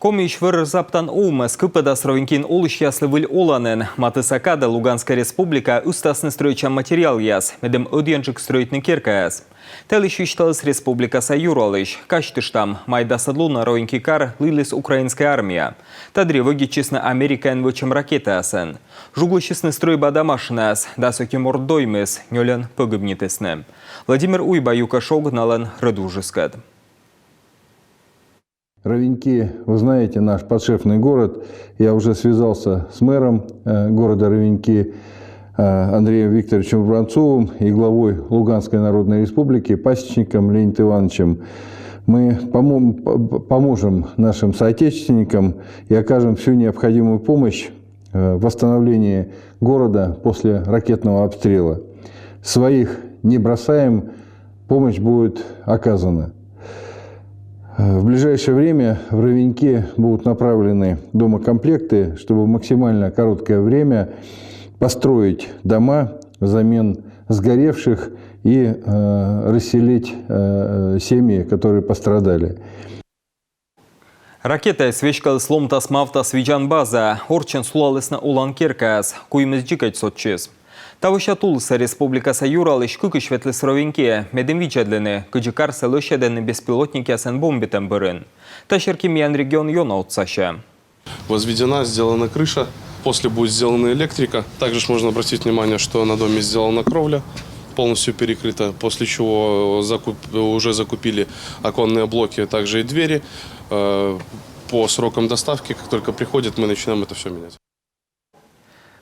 Комиш выр заптан оумас кыпыда сровенкин олыш яслывыль оланын. Матысакада Луганская республика устасны строичан материал яс, медем ödенжик строитны керкаяс. Телиш ишталыс республика Сайюралыш, каштыштам майда садлуна роинки кар лилис украинская армия. Тадри выгичесны Американ вычем ракета асан. Жуглычесны стройба домашнас, дасоки мордоймес, нёлен погибнитесны. Владимир Уйбаюка шогналан рыдужескад. Ровеньки, вы знаете, наш подшефный город. Я уже связался с мэром города Ровеньки Андреем Викторовичем Воронцовым и главой Луганской Народной Республики, пасечником Леонидом Ивановичем. Мы поможем нашим соотечественникам и окажем всю необходимую помощь в восстановлении города после ракетного обстрела. Своих не бросаем, помощь будет оказана. В ближайшее время в Ровеньке будут направлены домокомплекты, чтобы в максимально короткое время построить дома взамен сгоревших и расселить семьи, которые пострадали. Ракета свечкал сломтас мавтас виджан база, орчен сулалысна улан керкас, куймыз джикать сотчес. Тавыша Тулса Республика Сайюралыш кукыш ветлес ровеньке, медем виджадлены, кыджикар селощадены беспилотники асан бомбитем бырын. Ташерки миян регион йона отсаща. Возведена, сделана крыша, после будет сделана электрика. Также можно обратить внимание, что на доме сделана кровля, полностью перекрыта, после чего уже закупили оконные блоки, также и двери. По срокам доставки, как только приходит, мы начинаем это все менять.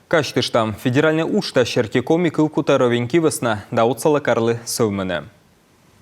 Каштыштам федеральный ушта шерки комик укута ровеньки весна да отсала карлы совмене.